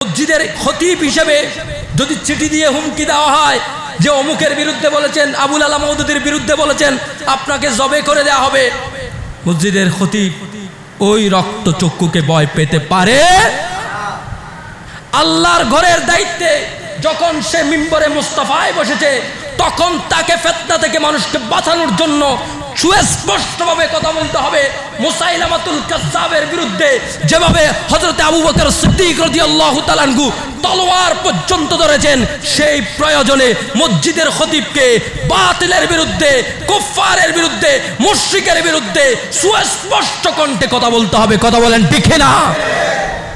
মসজিদের খতিব হিসেবে যদি চিঠি দিয়ে হুমকি দেওয়া হয় যে অমুকের বিরুদ্ধে বলেছেন, আবুল আলা মওদুদীর বিরুদ্ধে বলেছেন, আপনাকে জবে করে দেওয়া হবে, মসজিদের খতিব ওই রক্তচক্ষুকে ভয় পেতে পারে? আল্লাহর ঘরের দায়িত্বে যখন সে মিম্বরে মুস্তাফায় বসেছে, তখন তাকে ফিতনা থেকে মানুষকে বাঁচানোর জন্য সুস্পষ্টভাবে কথা বলতে হবে। মুসাইলামাতুল কাজ্জাবের বিরুদ্ধে যেভাবে হযরত আবু বকর সিদ্দিক রাদিয়াল্লাহু তাআলা আনহু তলোয়ার পর্যন্ত ধরেছেন, সেই প্রয়োজনে মসজিদের খতিবকে বাতিলের বিরুদ্ধে, কুফফারের বিরুদ্ধে, মুশরিকের বিরুদ্ধে সুস্পষ্ট কণ্ঠে কথা বলতে হবে। কথা বলেন ঠিক না?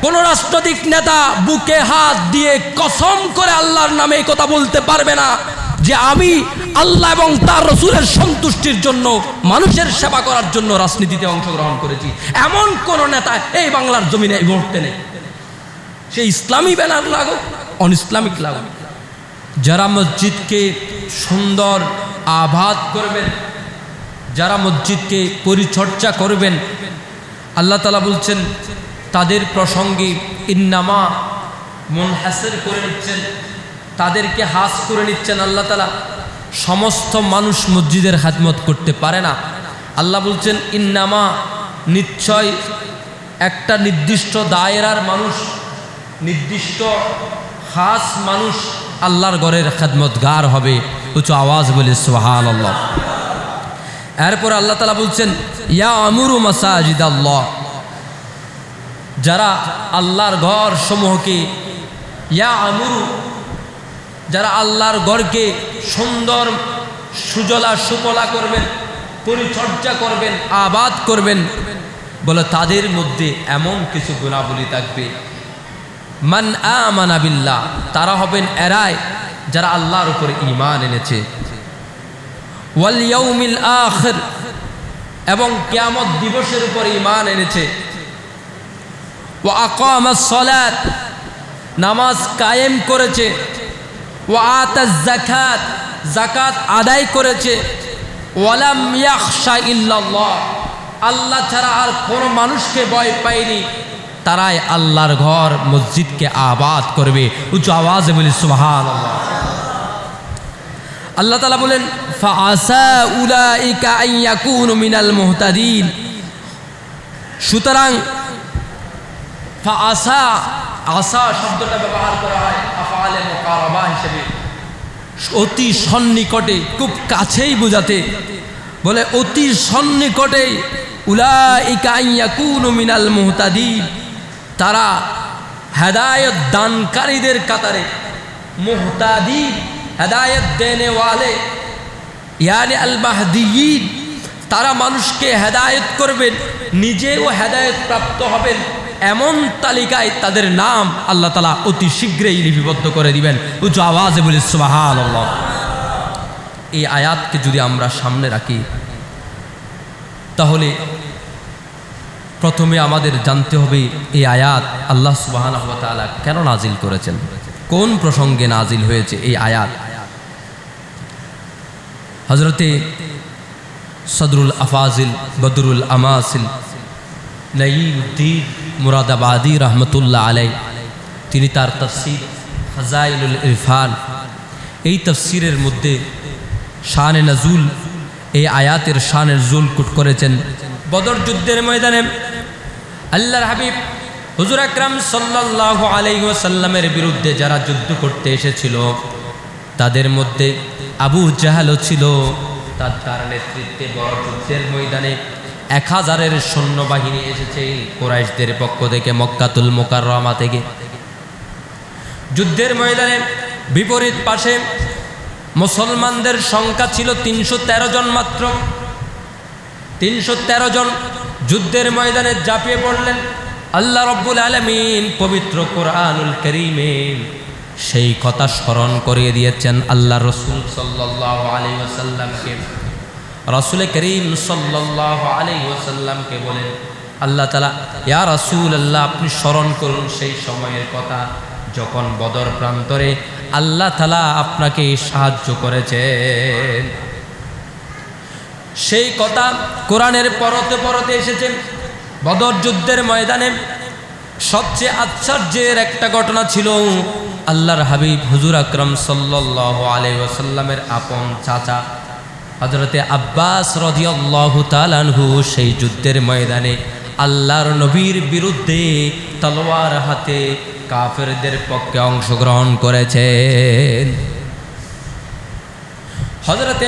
কোন রাজনৈতিক নেতা বুকে হাত দিয়ে কসম করে আল্লাহর নামে কথা বলতে পারবে না যে আমি আল্লাহ এবং তার রাসূলের সন্তুষ্টির জন্য, মানুষের সেবা করার জন্য রাজনীতিতে অংশগ্রহণ করেছি। এমন কোন নেতা এই বাংলার জমিনে এই মুহূর্তে নেই। সে ইসলামী ব্যানার লাগুক, অন ইসলামিক লাগুক। যারা মসজিদকে সুন্দর আবাদ করবেন, যারা মসজিদকে পরিচর্যা করবেন, আল্লাহ তাআলা বলছেন তাদের প্রসঙ্গে ইন্নামা মুনহাসির করে নিচ্ছেন, তাদেরকে হাস করে নিচ্ছেন। আল্লাহ তাআলা সমস্ত মানুষ মসজিদের খাদমত করতে পারে না। আল্লাহ বলছেন ইন্নামা, নিশ্চয় একটা নির্দিষ্ট দায়রার মানুষ, নির্দিষ্ট খাস মানুষ আল্লাহর ঘরের খাদমতগার হবে। উচ্চ আওয়াজ বলে সুবহানাল্লাহ। এরপর আল্লাহ তাআলা বলছেন ইয়া আমুরু মাসাজিদাল্লাহ, যারা আল্লাহর ঘর সমূহকে, ইয়া আমুরু, যারা আল্লাহর ঘরকে সুন্দর সুজলা সুফলা করবেন, পরিচর্যা করবেন, আবাদ করবেন, বলে তাদের মধ্যে এমন কিছু গুণাবলী থাকবে। মান আমানা বিল্লাহ, তারা হবেন এরাই যারা আল্লাহর উপরে ঈমান এনেছে, ওয়াল ইয়াউমিল আখির, এবং কিয়ামত দিবসের উপরে ঈমান এনেছে, ওয়া আকামাস সালাত, নামাজ কায়েম করেছে, ওয়া আতাজ যাকাত, যাকাত আদায় করেছে, ওয়ালাম ইয়াখশা ইল্লাল্লাহ, আল্লাহ ছাড়া আর কোনো মানুষকে ভয় পায়নি, তারাই আল্লাহর ঘর মসজিদকে আবাদ করবে। উচ্চ আওয়াজে বলি সুবহানাল্লাহ। আল্লাহ তাআলা বলেন ফাআসা উলাইকা আন ইয়াকুনু মিনাল মুহতাদিন। সুতরাং ফাআসা, আসা শব্দটা ব্যবহার করা হয় আফআলে মুকারাবা হিসেবে, অতি সন্নিকটে, খুব কাছেই বোঝাতে, বলে অতি সন্নিকটে। উলাইকা আন ইয়াকুনু মিনাল মুহতাদিন, তারা হেদায়েত দানকারীদের কাতারে। মুহতাদিন, হেদায়েত দেনে ওয়ালে, ইয়ানি আল মাহদিয়িন, তারা মানুষকে হেদায়েত করবেন, নিজেও হেদায়েত প্রাপ্ত হবেন, এমন তালিকায় তাদের নাম আল্লাহ তাআলা অতি শীঘ্রই লিপিবদ্ধ করে দিবেন। উচ্চ আওয়াজে বলি সুবহানাল্লাহ। এই আয়াতকে যদি আমরা সামনে রাখি, তাহলে প্রথমে আমাদের জানতে হবে এই আয়াত আল্লাহ সুবহানাহু ওয়া তাআলা কেন নাজিল করেছেন, কোন প্রসঙ্গে নাজিল হয়েছে এই আয়াত। হযরতে সদরুল আফাজিল বদরুল আমাসিল নাঈমুদ্দিন মুরাদাবাদী রহমতুল্লাহ আলাইহি, তিনি তার তাফসীর খাজাইনুল ইরফান, এই তাফসীরের মধ্যে শানে নজুল, এই আয়াতের শানে নজুল কোট করেছেন। বদর যুদ্ধের ময়দানে আল্লাহর হাবিব হুজুর আকরাম সাল্লাল্লাহু আলাইহি ওয়াসাল্লামের বিরুদ্ধে যারা যুদ্ধ করতে এসেছিল, তাদের মধ্যে আবু জাহালও ছিল। তার নেতৃত্বে বড় যুদ্ধের ময়দানে 1000-এর সৈন্যবাহিনী এসেছে কুরাইশদের পক্ষ থেকে, মক্কাতুল মুকাররমা থেকে। যুদ্ধের ময়দানে বিপরীত পাশে মুসলমানদের সংখ্যা ছিল 313 জন মাত্র। 313 জন যুদ্ধের ময়দানে ঝাঁপিয়ে পড়লেন। আল্লাহ রাব্বুল আলামিন পবিত্র কোরআনুল কারীমে সেই কথা স্মরণ করিয়ে দিয়েছেন আল্লাহ রাসূল সাল্লাল্লাহু আলাইহি ওয়াসাল্লামকে। রাসূল করিম সাল্লাল্লাহু আলাইহি ওয়াসাল্লামকে বলেন আল্লাহ তাআলা, ইয়া রাসূলুল্লাহ, আপনি স্মরণ করুন সেই সময়ের কথা যখন বদর প্রান্তরে আল্লাহ তাআলা আপনাকে সাহায্য করেছেন। সেই কথা কোরআনের পরতে পরতে এসেছে। বদর যুদ্ধের ময়দানে সবচেয়ে আশ্চর্যের একটা ঘটনা ছিল, আল্লাহর হাবিব হুজুর আকরাম সাল্লাল্লাহু আলাইহি ওয়াসাল্লামের আপন চাচা হযরতে আব্বাস রাদিয়াল্লাহু তাআলা আনহু সেই যুদ্ধের ময়দানে আল্লাহর নবীর বিরুদ্ধে তলোয়ার হাতে কাফেরদের পক্ষে অংশগ্রহণ করেছেন। হযরতে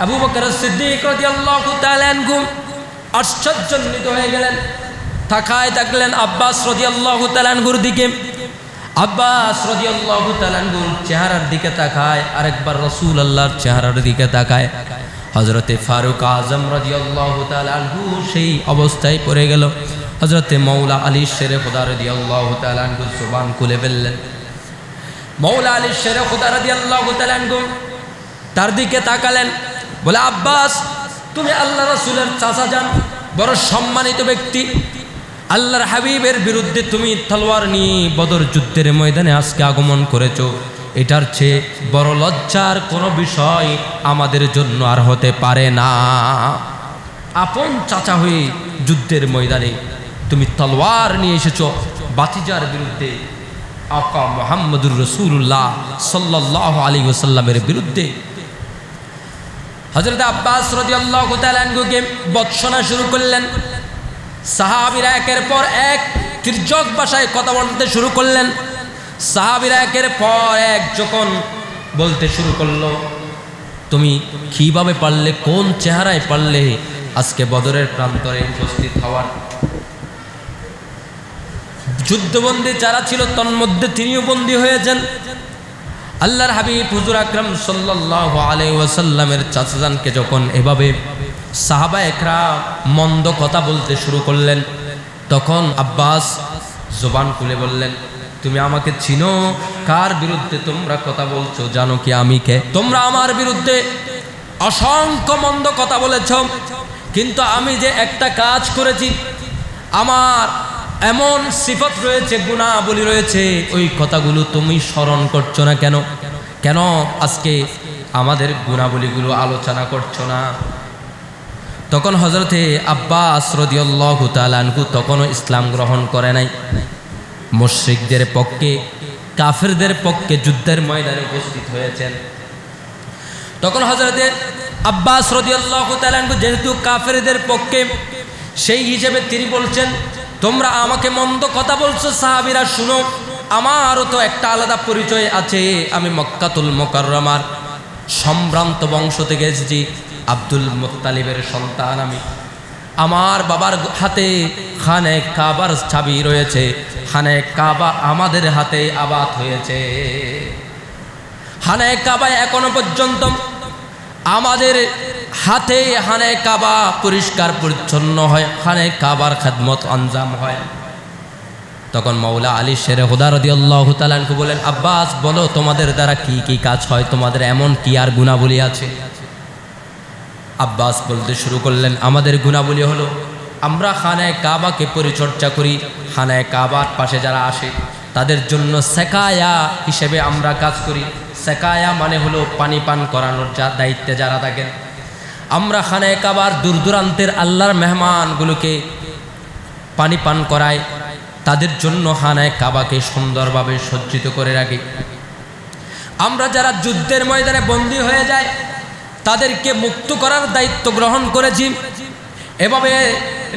আবু বকর সিদ্দিক রাদিয়াল্লাহু তাআলা আনহু আশ্চর্যান্বিত হয়ে গেলেন, তাকায় থাকলেন আব্বাস রাদিয়াল্লাহু তাআলা আনহুর দিকে। আব্বাস রাদিয়াল্লাহু তাআলা আনহুর চেহারার দিকে তাকায়, আরেকবার রাসূলুল্লাহর চেহারার দিকে তাকায়। হযরতে ফারুক আজম রাদিয়াল্লাহু তাআলা আনহু সেই অবস্থায় পড়ে গেল। হযরতে মাওলা আলী শেরে খুদা রাদিয়াল্লাহু তাআলা আনহু জবান খুলে ফেললেন। মাওলা আলী শেরে খুদা রাদিয়াল্লাহু তাআলা আনহু তার দিকে তাকালেন, বলে, আব্বাস, তুমি আল্লাহ রাসূলের চাচা যান, বড় সম্মানিত ব্যক্তি, আল্লাহর হাবিবের বিরুদ্ধে তুমি তলোয়ার নিয়ে বদর যুদ্ধের ময়দানে আজকে আগমন করেছো। এটার চেয়ে বড় লজ্জার কোনো বিষয় আমাদের জন্য আর হতে পারে না। আপন চাচা হয়ে যুদ্ধের ময়দানে তুমি তলোয়ার নিয়ে এসেছো বাতিজার বিরুদ্ধে, আকা মুহাম্মদুর রাসূলুল্লাহ সাল্লাল্লাহু আলাইহি ওয়াসাল্লামের বিরুদ্ধে। হযরত আব্বাস রাদিয়াল্লাহু তাআলা আনহুকে বৎসনা শুরু করলেন। সাহাবীরা একের পর এক তির্যক ভাষায় কথা বলতে শুরু করলেন। সাহাবীরা একের পর এক যখন বলতে শুরু করলো, তুমি কিভাবে পারলে, কোন চেহারায় পারলে আজকে বদরের প্রান্তরে উপস্থিত হওয়ার? যুদ্ধবন্দী যারা ছিল তন্মধ্যে তিনিও বন্দী হয়েছেন। আল্লাহর হাবিব হুজুর আকরাম সাল্লাল্লাহু আলাইহি ওয়াসাল্লামের চাচাজানকে যখন এভাবে সাহাবা একরাম মন্দ কথা বলতে শুরু করলেন, তখন আব্বাস জবান খুলে বললেন, তুমি আমাকে চিনো? কার বিরুদ্ধে তোমরা কথা বলছো? জানো কি আমি কে? তোমরা আমার বিরুদ্ধে অসংখ্য মন্দ কথা বলেছ, কিন্তু আমি যে একটা কাজ করেছি, আমার এমন সিফত রয়েছে, গুণাবলী রয়েছে, ওই কথাগুলো তুমি স্মরণ করছো না কেন? কেন আজকে আমাদের গুণাবলীগুলো আলোচনা করছো না? তখন হযরতে আব্বাস রাদিয়াল্লাহু তাআলা আনহু তখনও ইসলাম গ্রহণ করে নাই। মুশরিকদের পক্ষে, কাফেরদের পক্ষে যুদ্ধের ময়দানে উপস্থিত হয়েছেন। তখন হযরতে আব্বাস রাদিয়াল্লাহু তাআলা আনহু যেহেতু কাফেরদের পক্ষে, সেই হিসেবে তিনি বলছেন, তোমরা আমাকে মন্দ কথা বলছো, সাহাবীরা শুনো, আমারও তো একটা আলাদা পরিচয় আছে। আমি মক্কাতুল মুকাররমার সম্ভ্রান্ত বংশ থেকে এসেছি, আব্দুল মুত্তালিবের সন্তান আমি। আমার বাবার হাতে খানে কাবার চাবি রয়েছে, খানে কাবা আমাদের হাতে আবাদ হয়েছে। খানে কাবা এখনো পর্যন্ত আমাদের হাতে খানে কাবা পরিষ্কার পরিচ্ছন্ন হয়, খানে কাবার খেদমত আঞ্জাম হয়। তখন মাওলা আলী শেরে খুদা রাদিয়াল্লাহু তাআলা আনহু বলেন, আব্বাস, বলো তোমাদের দ্বারা কি কি কাজ হয়, তোমাদের এমন কি আর গুণাবলী আছে? আব্বাস বলতে শুরু করলেন, আমাদের গুণাবলী হলো আমরা খানায় কাবাকে পরিচর্যা করি। খানায় কাবার পাশে যারা আসে তাদের জন্য সেকায়া হিসেবে আমরা কাজ করি। সেকায়া মানে হলো পানি পান করানোর দায়িত্বে যারা থাকেন। আমরা খানায় কাবার দূর দূরান্তের আল্লাহর মেহমানগুলোকে পানি পান করাই, তাদের জন্য খানায় কাবাকে সুন্দরভাবে সজ্জিত করে রাখি। আমরা যারা যুদ্ধের ময়দানে বন্দী হয়ে যায় তাদেরকে মুক্ত করার দায়িত্ব গ্রহণ করেছি। এভাবে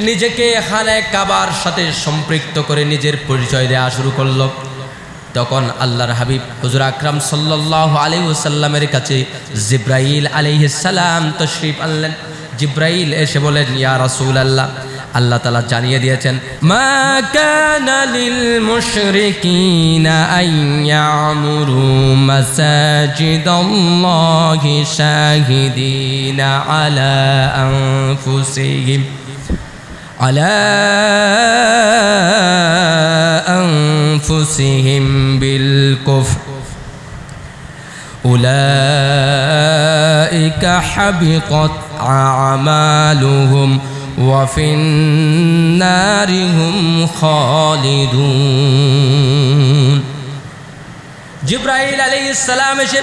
নিজেকে খানায় কাবার সাথে সম্পৃক্ত করে নিজের পরিচয় দেওয়া শুরু করল। তখন আল্লাহর হাবিব হুজুর আকরাম সাল্লাল্লাহু আলাইহি ওয়াসাল্লামের কাছে জিব্রাইল আলাইহিস সালাম তশরিফ আনলেন। জিব্রাইল এসে বলেন, ইয়া রাসূলুল্লাহ, আল্লাহ তাআলা জানিয়ে দিয়েছেন, মা কানা লিল মুশরিকিনা আন ইয়ামুরু মাসাজিদাল্লাহি শাহিদিনা আলা আনফুসিহিম বিল কুফর উলাইকা হাবিqat আ'মালুহুম وفي النار هم خالدون। জিবরাইল আলাইহিস সালাম এসে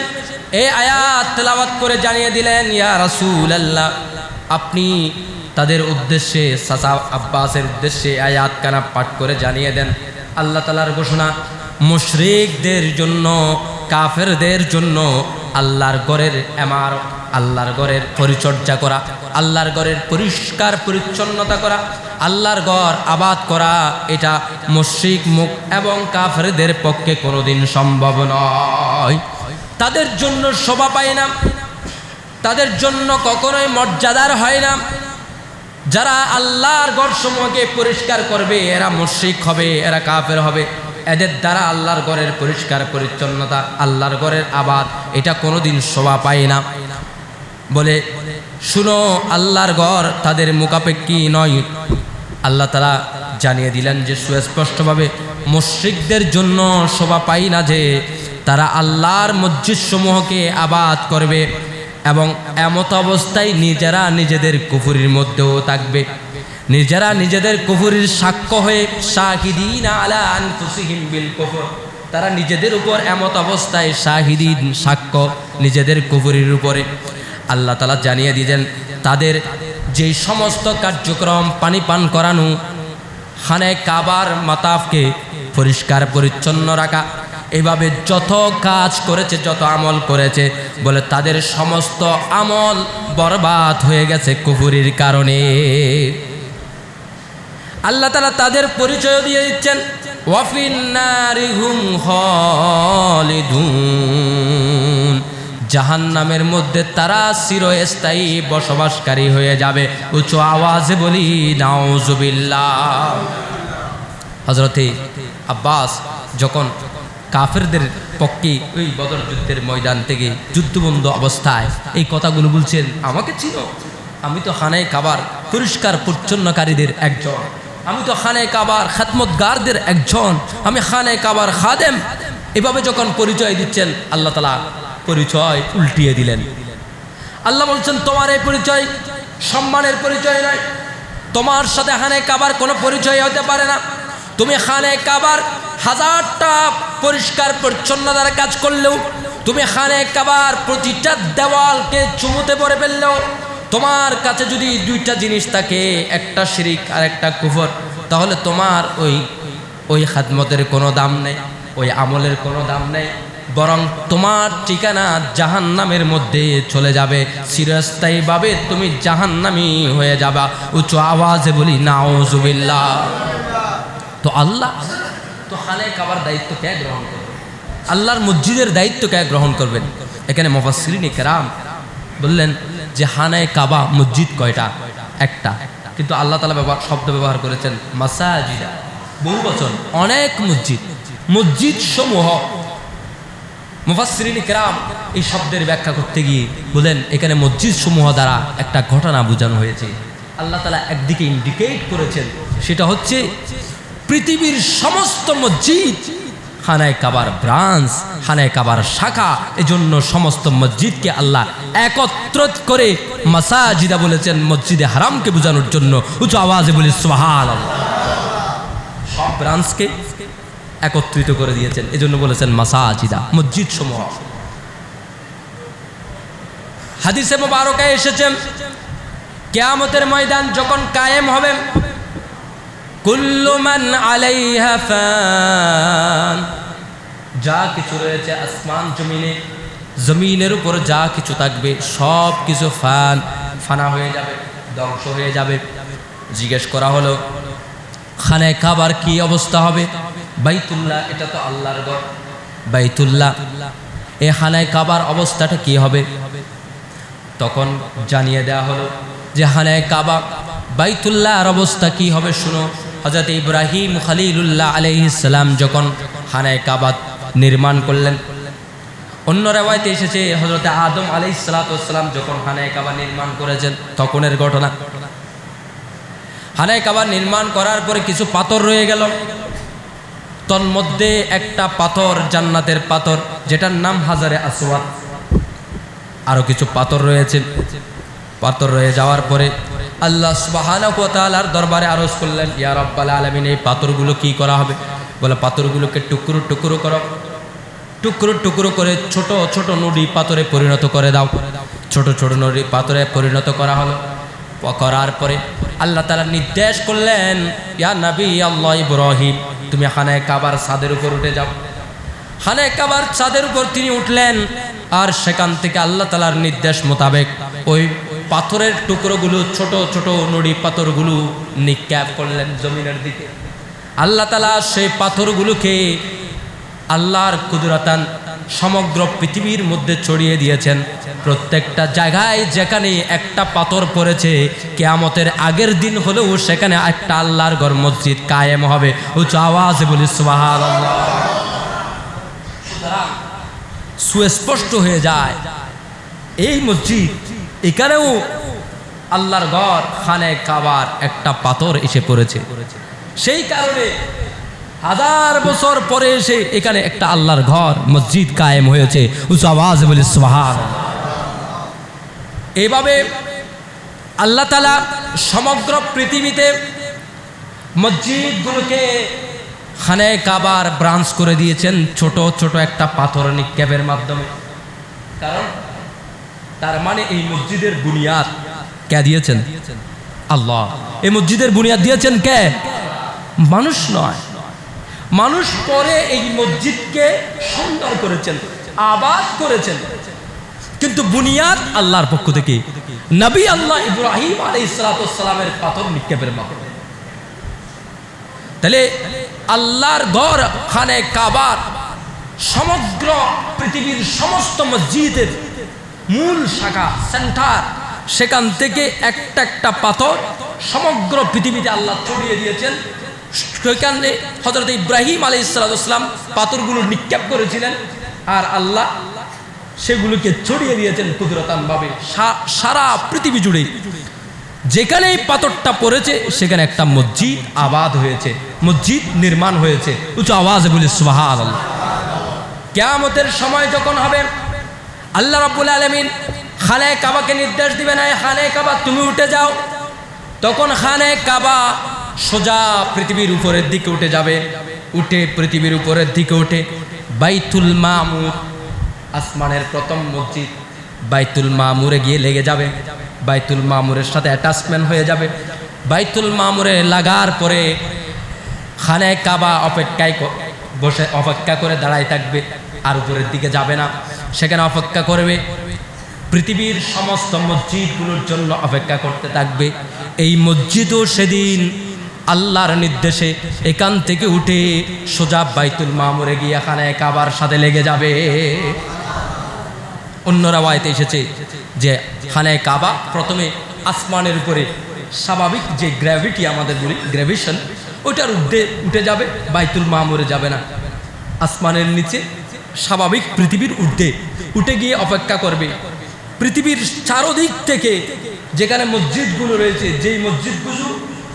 এই আয়াত তেলাওয়াত করে জানিয়ে দিলেন, ইয়া রাসূলুল্লাহ, আপনি তাদের উদ্দেশ্যে চাচা আব্বাসের উদ্দেশ্যে আয়াত কানা পাঠ করে জানিয়ে দেন, আল্লাহ তাআলার ঘোষণা, মুশরিকদের জন্য, কাফেরদের জন্য আল্লাহর ঘরের ইমারত, আল্লাহর ঘরের পরিচর্যা করা, আল্লাহর ঘরের পরিষ্কার পরিচ্ছন্নতা করা, আল্লাহর ঘর আবাদ করা, এটা মুশরিক মুখ এবং কাফেরদের পক্ষে কোনোদিন সম্ভব নয়। তাদের জন্য শোভা পায় না, তাদের জন্য কখনোই মর্যাদার হয় না। যারা আল্লাহর ঘরসমূহকে পরিষ্কার করবে এরা মুশরিক হবে, এরা কাফের হবে। এদের দ্বারা আল্লাহর ঘরের পরিষ্কার পরিচ্ছন্নতা, আল্লাহর ঘরের আবাদ, এটা কোনোদিন শোভা পায় না। বলে শুনো, আল্লাহর ঘর তাদের মুখাপেক্ষী নয়। আল্লাহ তাআলা জানিয়ে দিলেন যে সুস্পষ্টভাবে মুশরিকদের জন্য শোভা পায় না যে তারা আল্লাহর মসজিদ সমূহকে আবাদ করবে এবং এমত অবস্থায় নিজেরা নিজেদের কুফরির মধ্যেও থাকবে, নিজেরা নিজেদের কুফরির সাক্ষ্য হয়ে শাহিদিন আলা আনফুসিহিম বিল কুফর, তারা নিজেদের উপর এমত অবস্থায় শাহিদিন সাক্ষ্য নিজেদের কুফরির উপরে। আল্লাহ তাআলা জানিয়ে দিলেন তাদের যেই সমস্ত কার্যক্রম, পানি পান করানো, খানে কাবার মাতাফকে পরিষ্কার পরিচ্ছন্ন রাখা, এইভাবে যত কাজ করেছে, যত আমল করেছে, বলে তাদের সমস্ত আমল বরবাদ হয়ে গেছে কুফরির কারণে। আল্লাহ তাআলা তাদের পরিচয় দিয়ে দিচ্ছেন, ওয়াফিন নারি হুম খালিদুন, জাহান্নামের মধ্যে তারা চিরস্থায়ী বসবাসকারী হয়ে যাবে। উচ্চ আওয়াজে বলি নাউজুবিল্লাহ। হযরতে আব্বাস যখন কাফেরদের পক্ষে ওই বদর যুদ্ধের ময়দান থেকে যুদ্ধবন্ধ অবস্থায় এই কথাগুলো বলছেন, আমাকে চিনো, আমি তো খানায়ে কাবার পরিষ্কার পরিচ্ছন্নকারীদের একজন, আমি তো খানায়ে কাবার খেদমতগারদের একজন, আমি খানায়ে কাবার খাদেম। এভাবে যখন পরিচয় দিচ্ছেন, আল্লাহ তাআলা পরিচয় উল্টিয়ে দিলেন। আল্লাহ বলছেন, তোমার এই পরিচয় সম্মানের পরিচয় নয়, তোমার সাথে খানায়ে কাবার কোনো পরিচয় হতে পারে না। তুমি খানায়ে কাবার হাজারটা পরিষ্কার পরিচ্ছন্নতার কাজ করলেও, তুমি খানায়ে কাবার প্রতিটা দেওয়ালকে চুমুতে পড়ে ফেললেও, তোমার কাছে যদি দুইটা জিনিস থাকে, একটা শিরিক আর একটা কুফর, তাহলে তোমার ওই খাদমতের কোনো দাম নেই, ওই আমলের কোনো দাম নেই, বরং তোমার ঠিকানা জাহান্নামের মধ্যে চলে যাবে, চিরস্থায়ীভাবে তুমি জাহান্নামী হয়ে যাবা। উচ্চ আওয়াজে বলি নাউজুবিল্লাহ। তো আল্লাহ তো খানায়ে কাবার দায়িত্ব কে গ্রহণ করবেন? আল্লাহর মসজিদের দায়িত্ব কে গ্রহণ করবেন? এখানে মুফাসসিরিন কেরাম বললেন যে খানায়ে কাবা মসজিদ কয়টা? একটা, কিন্তু আল্লাহ তাআলা শব্দ ব্যবহার করেছেন মাসাজিদা, বহু বচন, অনেক মসজিদ, মসজিদ সমূহ। মুফাসসিরিন কেরাম এই শব্দের ব্যাখ্যা করতে গিয়ে বলেন এখানে মসজিদ সমূহ দ্বারা একটা ঘটনা বোঝানো হয়েছে। আল্লাহ তাআলা একদিকে ইন্ডিকেট করেছেন, সেটা হচ্ছে পৃথিবীর সমস্ত মসজিদ খানায়ে কাবার ব্রাঞ্চ, খানায়ে কাবার শাখা। এজন্য সমস্ত মসজিদকে আল্লাহ একত্রিত করে মাসাজিদা বলেছেন, মসজিদে হারামকে বোঝানোর জন্য। উচ্চ আওয়াজে বলি সুবহানাল্লাহ। সব ব্রাঞ্চকে একত্রিত করে দিয়েছেন, এজন্য বলেছেন মাসাজিদা, মসজিদ সমূহ। হাদিসে মুবারকায় এসেছেন, কিয়ামতের ময়দান যখন কায়েম হবে, কুল্লু মান আলাইহা ফান, যা কিছু রয়েছে আসমান জমিনে, জমিনের উপর যা কিছু থাকবে সব কিছু ফানা হয়ে যাবে, ধ্বংস হয়ে যাবে। জিজ্ঞেস করা হলো খানায়ে কাবার কি অবস্থা হবে? বাইতুল্লাহ, এটা তো আল্লাহর ঘর, বাইতুল্লাহ, এই খানায়ে কাবার অবস্থাটা কি হবে? তখন জানিয়ে দেওয়া হলো যে খানায়ে কাবা বাইতুল্লাহর অবস্থা কি হবে শুনো। হযরত ইব্রাহিম খলিলুল্লাহ আলাইহিস সালাম যখন খানায়ে কাবা নির্মাণ করলেন, অন্য রিওয়ায়াতে এসেছে হযরত আদম আলাইহিস সালাতু ওয়াস সালাম যখন খানায়ে কাবা নির্মাণ করেছেন তখনের ঘটনা। খানায়ে কাবা নির্মাণ করার পরে কিছু পাথর রয়ে গেল, তন্মধ্যে একটা পাথর জান্নাতের পাথর, যেটার নাম হাজারে আসওয়াদ। আরো কিছু পাথর রয়েছে। পাথর রয়ে যাওয়ার পরে আল্লাহ সুবহানাহু ওয়া তাআলার দরবারে আরজ করলেন, ইয়া রাব্বাল আলামিন, এই পাথরগুলো কি করা হবে? বলে পাথরগুলোকে টুকরো টুকরো করো, টুকরো টুকরো করে ছোট ছোট নুড়ি পাথরে পরিণত করে দাও। ছোট ছোট নুড়ি পাথরে পরিণত করা হলো। করার পরে আল্লাহ তাআলা নির্দেশ করলেন, ইয়া নবী আল্লাহ ইব্রাহিম, তুমি খানায়ে কাবার ছাদের উপর উঠে যাও। খানায়ে কাবার ছাদের উপর তিনি উঠলেন, আর সেখান থেকে আল্লাহ তাআলার নির্দেশ মোতাবেক ওই পাথরের টুকরোগুলো, ছোট ছোট নুড়ি পাথরগুলো নিক্ষেপ করলেন জমিনের দিকে। আল্লাহ তাআলা সেই পাথরগুলোকে আল্লাহর কুদরতান সমগ্র পৃথিবীর মধ্যে ছড়িয়ে দিয়েছেন। প্রত্যেকটা জায়গায় যেখানে একটা পাথর পড়েছে, কিয়ামতের আগের দিন হলেও সেখানে একটা আল্লাহর ঘর মসজিদ কায়েম হবে। উচ্চ আওয়াজে বলি সুবহানাল্লাহ। সুস্পষ্ট হয়ে যায় এই মসজিদ, এখানেও আল্লাহর ঘর খানায়ে কাবার একটা পাথর এসে পড়েছে। সেই কারণে 1000 বছর পরে এসে এখানে একটা আল্লাহর ঘর মসজিদ কায়েম হয়েছে। উচ্চ আওয়াজে বলি সুবহানাল্লাহ। এইভাবে আল্লাহ তাআলা সমগ্র পৃথিবীতে মসজিদগুলোকে খানায়ে কাবার ব্রাঞ্চ করে দিয়েছেন ছোট ছোট একটা পাথর নিক্ষেপের মাধ্যমে। কারণ তার মানে এই মসজিদের বুনিয়াদ কে দিয়েছেন? আল্লাহ। এই মসজিদের বুনিয়াদ দিয়েছেন কে? মানুষ নয়। মানুষ পরে এই মসজিদকে সুন্দর করেছেন, আবাদ করেছেন, কিন্তু বুনিয়াদ আল্লাহর পক্ষ থেকে নবী আল্লাহ ইব্রাহিম আলাইহিস সালামের পাথর নিক্ষেপের মাধ্যমে। তাহলে আল্লাহর ঘর খানায়ে কাবার সমগ্র পৃথিবীর সমস্ত মসজিদের মূল শাখা, সেন্টার। সেখান থেকে একটা একটা পাথর সমগ্র পৃথিবীতে আল্লাহ ছড়িয়ে দিয়েছেন। সেখানে হযরত ইব্রাহিম আলাইহিস সালাম পাথরগুলো নিক্ষেপ করেছিলেন, আর আল্লাহ সেগুলোকে ছড়িয়ে দিয়েছেন কুদরতানভাবে সারা পৃথিবী জুড়ে। যেখানে এই পাথরটা পড়েছে সেখানে একটা মসজিদ আবাদ হয়েছে, মসজিদ নির্মাণ হয়েছে। উচ্চ আওয়াজে বলি সুবহানাল্লাহ। কিয়ামতের সময় যখন হবে, আল্লাহ রাব্বুল আলামিন খানায়ে কাবাকে নির্দেশ দিবেন, এই খানায়ে কাবা তুমি উঠে যাও। তখন খানায়ে কাবা সোজা পৃথিবীর উপরের দিকে উঠে যাবে। উঠে পৃথিবীর উপরের দিকে উঠে বাইতুল মামুর, আসমানের প্রথম মসজিদ, বাইতুল মামুরে গিয়ে লেগে যাবে। বাইতুল মামুরের সাথে অ্যাটাচমেন্ট হয়ে যাবে। বাইতুল মামুরে লাগার পরে খানায়ে কাবা অপেক্ষা করে দাঁড়ায় থাকবে, আর উপরের দিকে যাবে না। সেখানে অপেক্ষা করবে, পৃথিবীর সমস্ত মসজিদগুলোর জন্য অপেক্ষা করতে থাকবে। এই মসজিদও সেদিন আল্লাহর নির্দেশে এখান থেকে উঠে সোজা বাইতুল মামুরে গিয়ে খানায়ে কাবার সাথে লেগে যাবে। অন্য রাওয়ায়াতে এসেছে যে খানায়ে কাবা প্রথমে আসমানের উপরে স্বাভাবিক যে গ্র্যাভিটি আমাদের বলি, গ্র্যাভিশন, ওইটার উঠে যাবে, বাইতুল মামুরে যাবে না। আসমানের নিচে স্বাভাবিক পৃথিবীর উঠে গিয়ে অপেক্ষা করবে। পৃথিবীর চারদিক থেকে যেখানে মসজিদগুলো রয়েছে,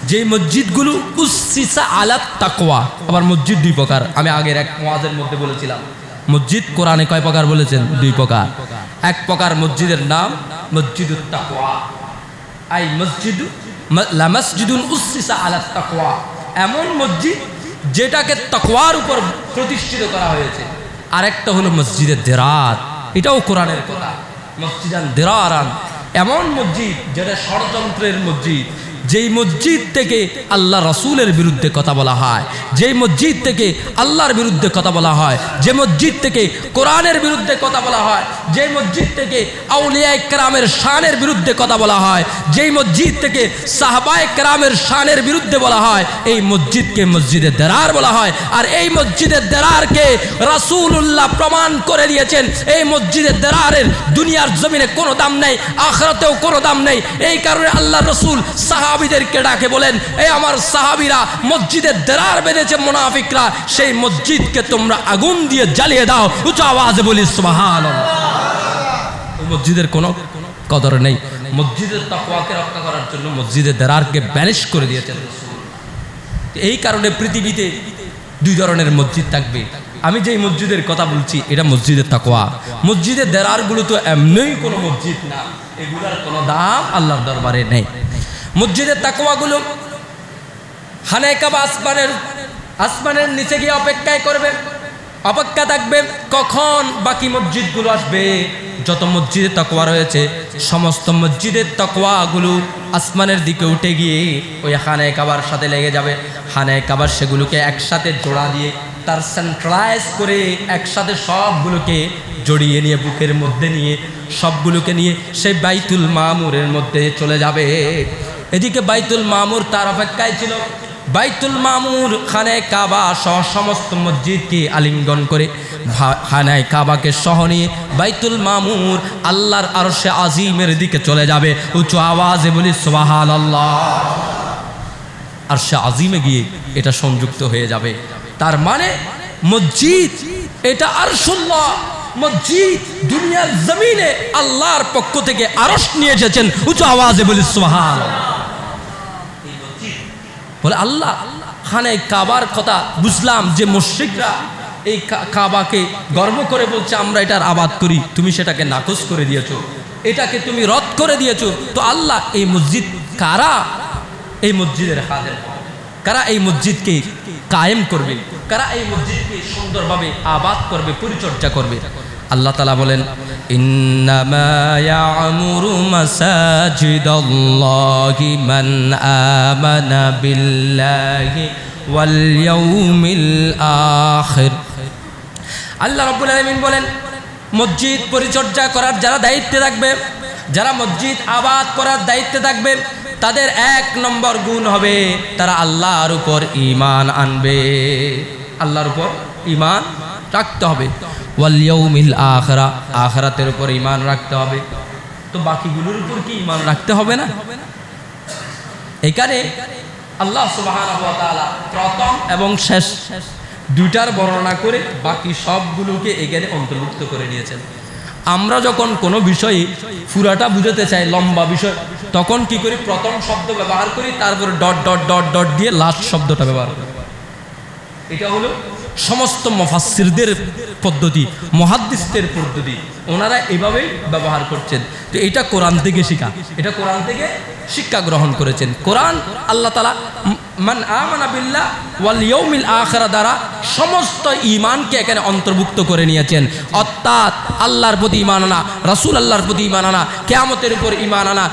যেই মসজিদগুলো উসসিসা আলা তাকওয়া। আবার মসজিদ দুই প্রকার, আমি আগের এক ওয়াজের মধ্যে বলেছিলাম। মসজিদ কোরআনে কয় প্রকার বলেছেন? 2 প্রকার। এক প্রকার মসজিদের নাম মসজিদুত তাকওয়া, আই মসজিদুন উসসিসা আলা তাকওয়া, এমন মসজিদ যেটাকে তাকওয়ার উপর প্রতিষ্ঠিত করা হয়েছে। আরেকটা হলো মসজিদে দিরার, এটাও কোরআনের কথা, মসজিদান দিরারান, এমন মসজিদ যেটা ষড়যন্ত্রের মসজিদ, যেই মসজিদ থেকে আল্লাহ রাসূলের বিরুদ্ধে কথা বলা হয়, যেই মসজিদ থেকে আল্লাহর বিরুদ্ধে কথা বলা হয়, যে মসজিদ থেকে কোরআনের বিরুদ্ধে কথা বলা হয়, যেই মসজিদ থেকে আউলিয়ায়ে কেরামের শানের বিরুদ্ধে কথা বলা হয়, যেই মসজিদ থেকে সাহাবায়ে কেরামের শানের বিরুদ্ধে বলা হয়, এই মসজিদকে মসজিদে দিরার বলা হয়। আর এই মসজিদে দিরারকে রাসূলুল্লাহ প্রমাণ করে দিয়েছেন, এই মসজিদে দিরারের দুনিয়ার জমিনে কোনো দাম নেই, আখিরাতেও কোনো দাম নেই। এই কারণে আল্লাহ রাসূল সাহাবীদেরকে ডাকে বলেন, এই আমার সাহাবীরা, মসজিদে দিরার বেঁধেছে মুনাফিকরা, সেই মসজিদকে তোমরা আগুন দিয়ে জ্বালিয়ে দাও। উচ্চ আওয়াজে বলি সুবহানাল্লাহ। ওই মসজিদের কোনো কদর নেই। মসজিদের তাকওয়াকে রক্ষা করার জন্য মসজিদে দিরারকে ব্যানিশ করে দিয়েছেন রাসূল। এই কারণে পৃথিবীতে 2 ধরনের মসজিদ থাকবে। আমি যেই মসজিদের কথা বলছি এটা মসজিদে তাকওয়া। মসজিদে দিরারগুলো তো এমনিই কোনো মসজিদ না, এগুলোর কোনো দাম আল্লাহর দরবারে নেই। মসজিদের তাকওয়াগুলো খানায়ে কাবা আসমানের নিচে গিয়ে অপেক্ষায় করবে, অপেক্ষা থাকবে কখন বাকি মসজিদগুলো আসবে। যত মসজিদে তাকওয়া রয়েছে সমস্ত মসজিদের তাকওয়াগুলো আসমানের দিকে উঠে গিয়ে ওই খানায়ে কাবার সাথে লেগে যাবে। খানায়ে কাবার সেগুলোকে একসাথে জোড়া দিয়ে তার সেন্ট্রালাইজ করে একসাথে সবগুলোকে জড়িয়ে নিয়ে বুকের মধ্যে নিয়ে সবগুলোকে নিয়ে সেই বাইতুল মামুরের মধ্যে চলে যাবে। এদিকে বাইতুল মামুর তার অপেক্ষায় ছিল। বাইতুল মামুর খানায়ে কাবা সহ সমস্ত মসজিদকে আলিঙ্গন করে খানায়ে কাবাকে সহ নিয়ে বাইতুল মামুর আল্লাহর আরশে আজিমের দিকে চলে যাবে। উঁচু আওয়াজে বলি সুবহানাল্লাহ। আরশে আজিমে গিয়ে এটা সংযুক্ত হয়ে যাবে। তার মানে মসজিদ এটা আরশুল্লাহ, মসজিদ দুনিয়ার জমিনে আল্লাহর পক্ষ থেকে আরশ নিয়ে এসেছেন। উঁচু আওয়াজে বলি সুবহানাল্লাহ। বলে আল্লাহ খানায়ে কাবার কথা বুঝলাম যে মুশরিকরা এই কাবাকে গর্ব করে বলছে আমরা এটার আবাদ করি, তুমি সেটাকে নাকচ করে দিয়েছো, এটাকে তুমি রদ করে দিয়েছো। তো আল্লাহ এই মসজিদ কারা এই মসজিদের খাদেম, কারা এই মসজিদকে কায়েম করবে, কারা এই মসজিদকে সুন্দরভাবে আবাদ করবে, পরিচর্যা করবে। আল্লাহ তাআলা বলেন ইন্নামা ইয়া'মুরু মাসাজিদাল্লাহি মান আমানা বিল্লাহি ওয়াল ইয়াউমিল আখির। আল্লাহ রাব্বুল আলামিন বলেন মসজিদ পরিচর্যা করার যারা দায়িত্বে থাকবে, যারা মসজিদ আবাদ করার দায়িত্বে থাকবে, তাদের 1 নম্বর গুণ হবে তারা আল্লাহর উপর ঈমান আনবে, আল্লাহর উপর ঈমান রাখতে হবে। ওয়াল ইয়াউমিল আখিরা, আখিরাতের উপর ঈমান রাখতে হবে। তো বাকিগুলোর উপর কি ঈমান রাখতে হবে না? এখানে আল্লাহ সুবহানাহু ওয়া তাআলা প্রথম এবং শেষ দুইটার বর্ণনা করে বাকি সবগুলোকে এখানে অন্তর্ভুক্ত করে নিয়েছেন। আমরা যখন কোনো বিষয়ে পুরাটা বুঝাতে চাই, লম্বা বিষয়, তখন কি করি? প্রথম শব্দ ব্যবহার করি, তারপরে ডট ডট ডট ডট দিয়ে লাস্ট শব্দটা ব্যবহার করি। এটা হলো সমস্ত মুফাসসিরদের পদ্ধতি, মুহাদ্দিসদের পদ্ধতি, ওনারা এভাবেই ব্যবহার করছেন। তো এটা কোরআন থেকে শিক্ষা, এটা কোরআন থেকে শিক্ষা গ্রহণ করেছেন। কোরআন আল্লাহ তাআলা মান আমানা বিল্লাহ ওয়াল ইয়াউমিল আখির দ্বারা সমস্ত ঈমানকে এখানে অন্তর্ভুক্ত করে নিয়েছেন। অর্থাৎ আল্লাহর প্রতি ঈমান আনা, রাসূল আল্লাহর প্রতি ঈমান আনা, কিয়ামতের উপর ঈমান আনা,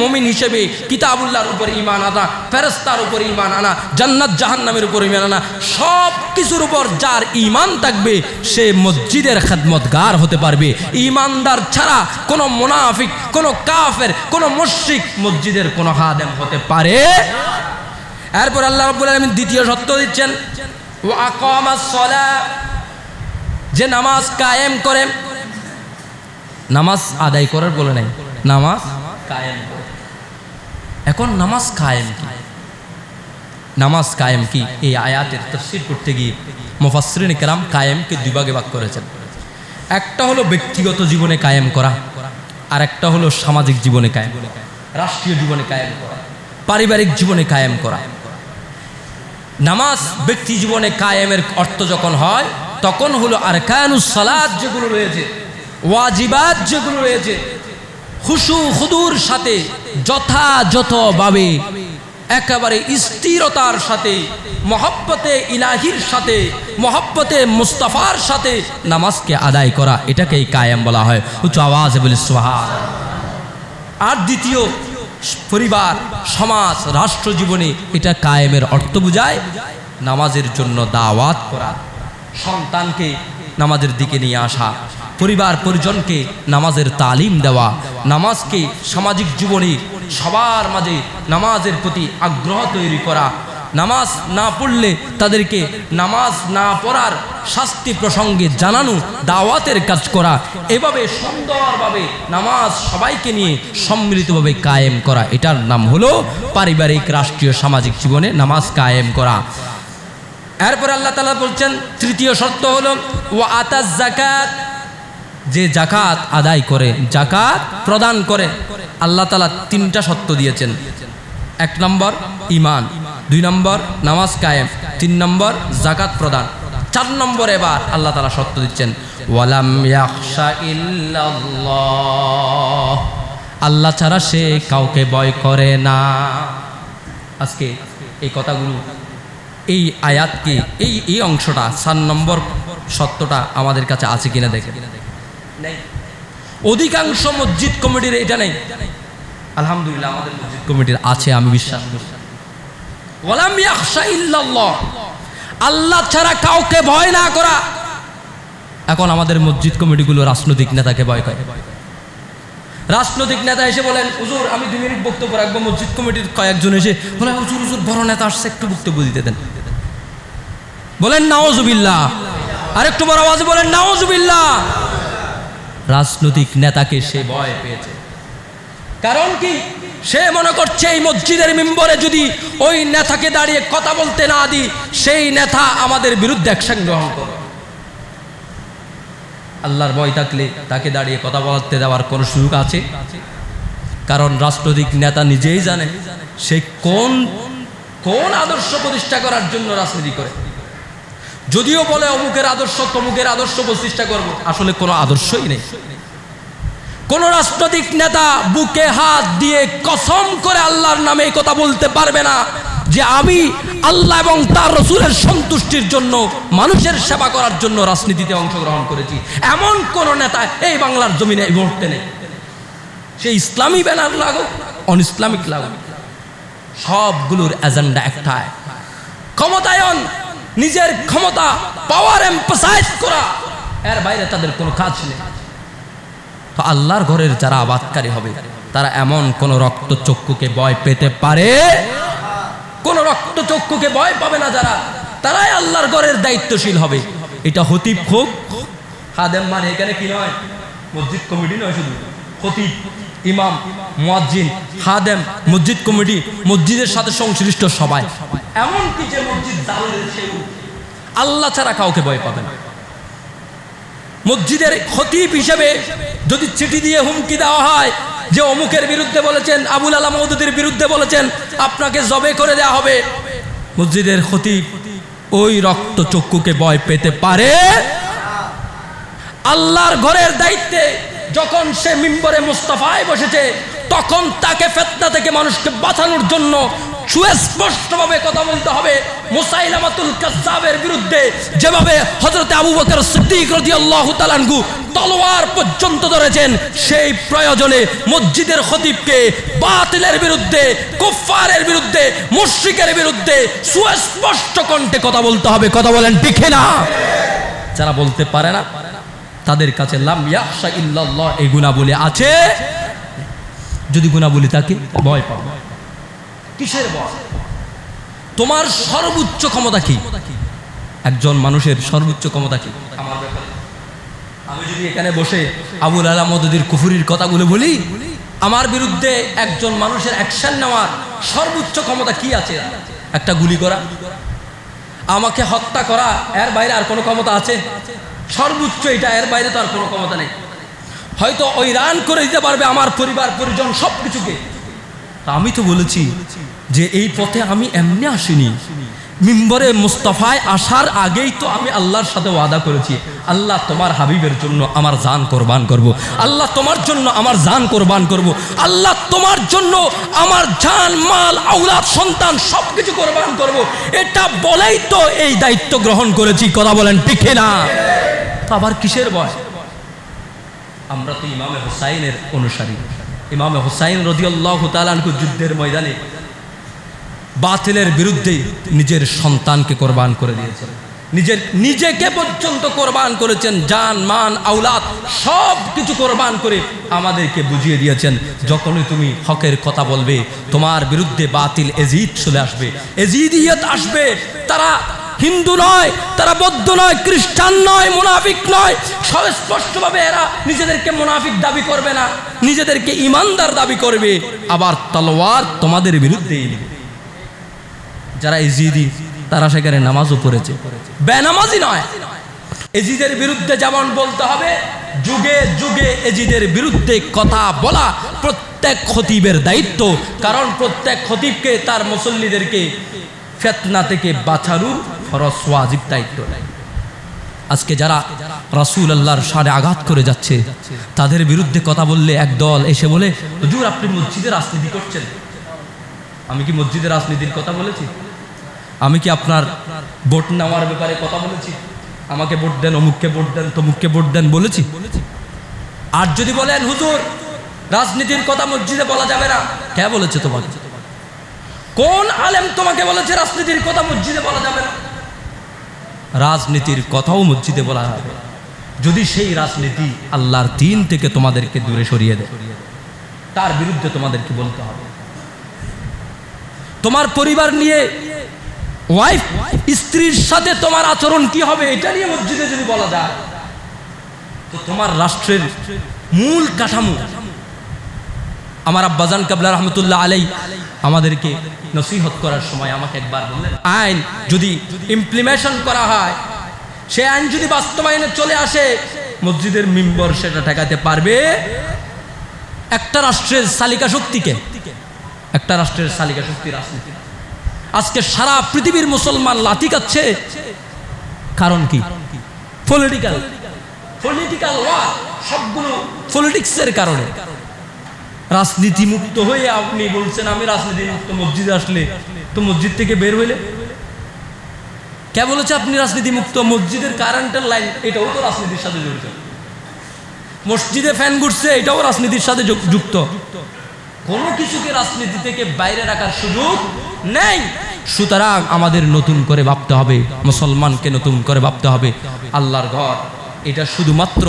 মুমিন হিসেবে কিতাবুল্লাহর উপর ঈমান আনা, ফেরেশতার উপর ঈমান আনা, জান্নাত জাহান্নামের উপর ঈমান আনা, সব কিছুর উপর যার ঈমান থাকবে সে মসজিদের খেদমতগার হতে পারবে। ঈমানদার ছাড়া কোনো মুনাফিক, কোনো কাফের, কোনো মুশরিক মসজিদের কোনো খাদেম হতে পারে। এরপর আল্লাহ রাব্বুল আলামিন দ্বিতীয় শর্ত দিচ্ছেন ওয়া আকামাস সালাহ, যে নামাজ কায়েম করে, নামাজ আদায় করার বলে নাই, নামাজ কায়েম করে। এখন নামাজ কায়েম কি? নামাজ কায়েম কি? এই আয়াতের তাফসীর করতে গিয়ে মুফাসসিরিন কেরাম কায়েমকে দুই ভাগে ভাগ করেছেন। একটা হলো ব্যক্তিগত জীবনে কায়েম করা, আর একটা হলো সামাজিক জীবনে কায়েম, রাষ্ট্রীয় জীবনে কায়েম করা, পারিবারিক জীবনে কায়েম করা। নামাজ ব্যক্তি জীবনে কায়েমের অর্থ যখন হয় তখন হলো আরকানুস সালাত যেগুলো রয়েছে, ওয়াজিবাত যেগুলো রয়েছে, খুশু খুদুর সাথে যথাযথভাবে একেবারে স্থিরতার সাথে, মহব্বতে ইলাহির সাথে, মহব্বতে মুস্তাফার সাথে নামাজকে আদায় করা, এটাকেই কায়েম বলা হয়। উচ্চ আওয়াজে বলি সুবহানাল্লাহ। আর দ্বিতীয়, পরিবার, সমাজ, রাষ্ট্র জীবনে এটা কায়েমের অর্থ বুঝায় নামাজের জন্য দাওয়াত করা, সন্তানকে নামাজের দিকে নিয়ে আসা, পরিবার পরিজনকে নামাজের তালিম দেওয়া, নামাজকে সামাজিক জীবনে সবার মাঝে নামাজের প্রতি আগ্রহ তৈরি করা, নামাজ না পড়লে তাদেরকে নামাজ না পড়ার শাস্তি প্রসঙ্গে জানানো, দাওয়াতের কাজ করা, এভাবে সুন্দরভাবে নামাজ সবাইকে নিয়ে সম্মিলিতভাবে কায়েম করা, এটার নাম হলো পারিবারিক, রাষ্ট্রীয়, সামাজিক জীবনে নামাজ কায়েম করা। এরপর আল্লাহ তাআলা বলছেন তৃতীয় শর্ত হলো ওয়া আতাজ যাকাত, যে যাকাত আদায় করে, যাকাত প্রদান করে। আল্লাহ তাআলা 3টা শর্ত দিয়েছেন। 1 নম্বর ঈমান, 2 নম্বর নামাজ কায়েম, 3 নম্বর যাকাত প্রদান। 4 নম্বর এবার আল্লাহ তাআলা শর্ত দিচ্ছেন ওয়ালাম ইয়াখশা ইল্লাল্লাহ, আল্লাহ ছাড়া সে কাউকে ভয় করে না। আজকে এই কথাগুলো, এই আয়াতকে, এই অংশটা 4 নম্বর সত্যটা আমাদের কাছে আছে কিনা দেখেন। অধিকাংশ মসজিদ কমিটির এটা নেই। আলহামদুলিল্লাহ আমাদের মসজিদ কমিটির আছে, আমি বিশ্বাস করি। ওয়ালাম ইয়াখশা ইল্লাল্লাহ, আল্লাহ ছাড়া কাউকে ভয় না করা। এখন আমাদের মসজিদ কমিটিগুলো রাজনৈতিক নেতাকে ভয় করে। রাজনৈতিক নেতা এসে বলেন, হুজুর আমি 2 মিনিট বক্তব্য রাখবো। মসজিদ কমিটির কয়েকজন এসে বলে, হুজুর হুজুর বড় নেতা আসছে, একটু বক্তব্য দিতে দেন। বলেন নাউজুবিল্লাহ, আরেকটু বড় আওয়াজে বলেন নাউজুবিল্লাহ। রাজনৈতিক নেতাকে সে ভয় পেয়েছে। কারণ কি? সে মনে করছে এই মসজিদের মিম্বরে যদি ওই নেতাকে দাঁড়িয়ে কথা বলতে না দিই, সেই নেতা আমাদের বিরুদ্ধে অ্যাকশন গ্রহণ করবে। আল্লাহর ভয় থাকলে তাকে দাঁড়িয়ে কথা বলতে দেওয়ার কোনো সুযোগ আছে? কারণ রাজনৈতিক নেতা নিজেই জানে সে কোন কোন আদর্শ প্রতিষ্ঠা করার জন্য রাজনীতি করে। যদিও বলে অমুকের আদর্শ তমুকের আদর্শ প্রতিষ্ঠা করব, আসলে কোনো আদর্শই নেই। কোন রাজনৈতিক নেতা বুকে হাত দিয়ে কসম করে আল্লাহর নামে এই কথা বলতে পারবে না যে আমি আল্লাহ এবং তার রাসূলের সন্তুষ্টির জন্য, মানুষের সেবা করার জন্য রাজনীতিতে অংশগ্রহণ করেছি। এমন কোন নেতা এই বাংলার জমিনে এই মুহূর্তে নেই। সে ইসলামী ব্যানার লাগুক, অন ইসলামিক লাগুক, সবগুলোর এজেন্ডা একটাই, ক্ষমতায়ন, নিজের ক্ষমতা, পাওয়ার এমফাসাইজ করা। এর বাইরে তাদের কোনো কাজ নেই। তো আল্লাহর ঘরের যারা আবাদকারী হবে তারা এমন কোন রক্তচক্ষুকে ভয় পেতে পারে? কোন রক্তচক্ষুকে ভয় পাবে না যারা, তারাই আল্লাহর ঘরের দায়িত্বশীল হবে। এটা খতিব হোক, খাদেম, মানে এখানে কি নয়, মসজিদ কমিটি নয়, শুধু খতিব, ইমাম, মুয়াজ্জিন, খাদেম, মসজিদ কমিটি, মসজিদের সাথে সংশ্লিষ্ট সবাই, এমনকি যে মসজিদ দারুল সেও আল্লাহ ছাড়া কাউকে ভয় পাবে না। মসজিদের খতিব হিসেবে যদি চিঠি দিয়ে হুমকি দেওয়া হয় যে অমুকের বিরুদ্ধে বলেছেন, আবুল আলা মওদুদীর বিরুদ্ধে বলেছেন, আপনাকে জবে করে দেওয়া হবে, মসজিদের খতিব ওই রক্তচক্ষুকে ভয় পেতে পারে? আল্লাহর ঘরের দায়িত্বে যখন সে মিম্বরে মুস্তাফায় বসেছে, তখন তাকে ফিতনা থেকে মানুষকে বাঁচানোর জন্য সুস্পষ্টভাবে কথা বলতে হবে। মুসাইলামাতুল কাজ্জাবের বিরুদ্ধে যেভাবে হযরত আবু বকর সিদ্দিক রাদিয়াল্লাহু তাআলা আনহু তলোয়ার পর্যন্ত ধরেছেন, সেই প্রয়োজনে মসজিদের খতিবকে বাতিলের বিরুদ্ধে, কুফফারের বিরুদ্ধে, মুশরিকের বিরুদ্ধে সুস্পষ্ট কণ্ঠে কথা বলতে হবে। কথা বলেন ঠিক না? যারা বলতে পারে না তাদের কাছে লাম ইয়াখশা ইল্লাল্লাহ এই গুণাবলী আছে। যদি গুণাবলী থাকে ভয় পাও। কিসের ভয়? তোমার সর্বোচ্চ ক্ষমতা কি? একজন মানুষের সর্বোচ্চ ক্ষমতা কি? আমার ব্যাপারে আমি যদি এখানে বসে আবুল আলা মওদুদীর কুফরির কথাগুলো বলি, আমার বিরুদ্ধে একজন মানুষের অ্যাকশন নেওয়ার সর্বোচ্চ ক্ষমতা কি আছে? একটা গুলি করা, আমাকে হত্যা করা, এর বাইরে আর কোনো ক্ষমতা আছে? সর্বোচ্চ এটা, এর বাইরে তো আর কোনো ক্ষমতা নেই। হয়তো ওই রান করে দিতে পারবে আমার পরিবার পরিজন সবকিছুকে। আমি তো বলেছি যে এই পথে আমি এমনি আসিনি, মিম্বরে মুস্তাফায় আসার আগেই তো আমি আল্লাহর সাথে ওয়াদা করেছি, আল্লাহ তোমার হাবিবের জন্য আমার জান কোরবান করব, আল্লাহ তোমার জন্য আমার জান কোরবান করব, আল্লাহ তোমার জন্য আমার জান, মাল, আওলাদ, সন্তান সবকিছু কোরবান করব। এটা বলেই তো এই দায়িত্ব গ্রহণ করেছি। কথা বলেন ঠিক না? তো আবার কিসের ভয়? আমরা তো ইমামে হুসাইনের অনুসারী। ইমামে হুসাইন রাদিয়াল্লাহু তাআলা আনহু যুদ্ধের ময়দানে বাতিলের বিরুদ্ধে নিজের সন্তানকে কোরবান করে দিয়েছেন, নিজেকে পর্যন্ত কোরবান করেছেন, জান, মান, আওলাদ সব কিছু কোরবান করে আমাদেরকে বুঝিয়ে দিয়েছেন, যখনই তুমি হকের কথা বলবে তোমার বিরুদ্ধে বাতিল এজিদ চলে আসবে, এজিদিয়ত আসবে। তারা হিন্দু নয়, তারা বৌদ্ধ নয়, খ্রিস্টান নয়, মুনাফিক নয়। স্পষ্টভাবে এরা নিজেদেরকে মুনাফিক দাবি করবে না, নিজেদেরকে ইমানদার দাবি করবে। আবার তলোয়ার তোমাদের বিরুদ্ধে। যারা এজিদি তারা সেখানে নামাজও পড়েছে, বেনামাজি নয়। এজিদের বিরুদ্ধে যেমন বলতে হবে, যুগে যুগে এজিদের বিরুদ্ধে কথা বলা প্রত্যেক খতিবের দায়িত্ব। কারণ প্রত্যেক খতিবকে তার মুসল্লিদেরকে ফিতনা থেকে বাঁচানোর ফরজ ওয়াজিব দায়িত্ব নেয়। আজকে যারা রাসূলুল্লাহর শানে আঘাত করে যাচ্ছে, তাদের বিরুদ্ধে কথা বললে একদল এসে বলে, হুজুর আপনি মসজিদে রাজনীতি করছেন। আমি কি মসজিদে রাজনীতির কথা বলেছি? আমি কি আপনার ভোট নেওয়ার ব্যাপারে কথা বলেছি? আমাকে ভোট দেন, অমুককে ভোট দেন, তমুককে ভোট দেন বলেছি? আর যদি বলেন হুজুর রাজনীতির কথা মসজিদে বলা যাবে না, কে বলেছে তোমাকে? কোন আলেম তোমাকে বলেছে রাজনীতির কথা মসজিদে বলা যাবে না? রাজনীতির কথাও মসজিদে বলা হবে যদি সেই রাজনীতি আল্লাহর দ্বীন থেকে তোমাদেরকে দূরে সরিয়ে দেয়, তার বিরুদ্ধে তোমাদেরকে বলতে হবে। তোমার পরিবার নিয়ে ওয়াইফ স্ত্রীর সাথে তোমার আচরণ কি হবে এটা নিয়ে মসজিদে যদি বলা যায়, তো তোমার রাষ্ট্রের মূল কাঠামো। আমার আব্বাজান কাবলা রহমতুল্লাহ আলাই আমাদেরকে নসিহত করার সময় আমাকে একবার বললেন, আইন যদি ইমপ্লিমেশন করা হয়, সে আইন যদি বাস্তবায়নে চলে আসে, মসজিদের মিম্বর সেটা ঠেকাতে পারবে একটা রাষ্ট্রের চালিকা শক্তিকে। একটা রাষ্ট্রের চালিকা শক্তি রাজনীতি। আজকে সারা পৃথিবীর মুসলমান লাথি খাচ্ছে, কারণ কি? পলিটিক্যাল ওয়ার, সবগুলো পলিটিক্সের কারণে। রাজনীতি মুক্ত হয়ে আপনি বলছেন আমি রাজনীতি মুক্ত, মসজিদে আসলে তো মসজিদ থেকে বের হইলে কে বলেছে আপনি রাজনীতি মুক্ত? মসজিদের কারেন্টের লাইন এটাও তো রাজনীতির সাথে জড়িত। মসজিদে ফ্যান ঘুরছে এটাও রাজনীতির সাথে যুক্ত। কোনো কিছুকে রাজনীতি থেকে বাইরে রাখার সুযোগ নেই। সুতরাং আমাদের নতুন করে ভাবতে হবে, মুসলমানকে নতুন করে ভাবতে হবে। আল্লাহর ঘর এটা শুধুমাত্র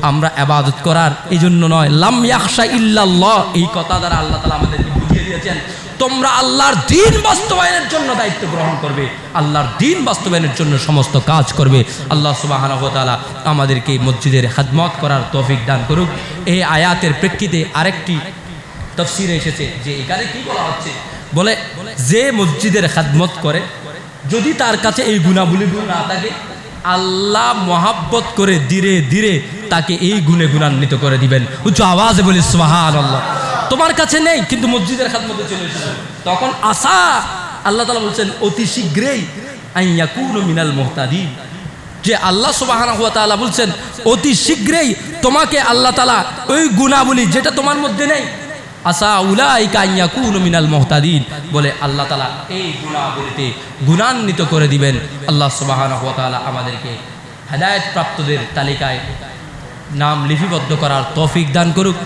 আমরা ইবাদত করার এই জন্য নয়। লাম ইয়াখশা ইল্লাল্লাহ, এই কথা দ্বারা আল্লাহ তাআলা আমাদেরকে বুঝিয়ে দিয়েছেন তোমরা আল্লাহর দ্বীন বাস্তবায়নের জন্য দায়িত্ব গ্রহণ করবে, আল্লাহর দ্বীন বাস্তবায়নের জন্য সমস্ত কাজ করবে। আল্লাহ সুবহানাহু ওয়া তাআলা আমাদেরকে মসজিদের খিদমত করার তৌফিক দান করুক। এই আয়াতের প্রেক্ষিতে আরেকটি তাফসীরে এসেছে যে এখানে কি বলা হচ্ছে, বলে যে মসজিদের খিদমত করে যদি তার কাছে এই গুণাবলীগুলো না থাকে, আল্লাহ মহাব্বত করে ধীরে ধীরে তাকে এই গুণে গুণান্বিত করে দিবেন। উচ্চ আওয়াজে বলি সুবহানাল্লাহ। তোমার কাছে নেই কিন্তু মসজিদের খিদমতে চলে এসেছে, তখন আসা আল্লাহ তাআলা বলছেন অতি শীঘ্রই আইয়াকুনু মিনাল মুহতাদিন, যে আল্লাহ সুবহানাহু ওয়া তাআলা বলছেন অতি শীঘ্রই তোমাকে আল্লাহ তাআলা ওই গুণাবলী যেটা তোমার মধ্যে নেই, আসা উলাইকা আইয়াকুনু মিনাল মুহতাদিন, বলে আল্লাহ তাআলা এই গুণাবলীতে গুণান্বিত করে দিবেন। আল্লাহ সুবহানাহু ওয়া তাআলা আমাদেরকে হেদায়েত প্রাপ্তদের তালিকায় নাম লিপিবদ্ধ করার তৌফিক দান করুক।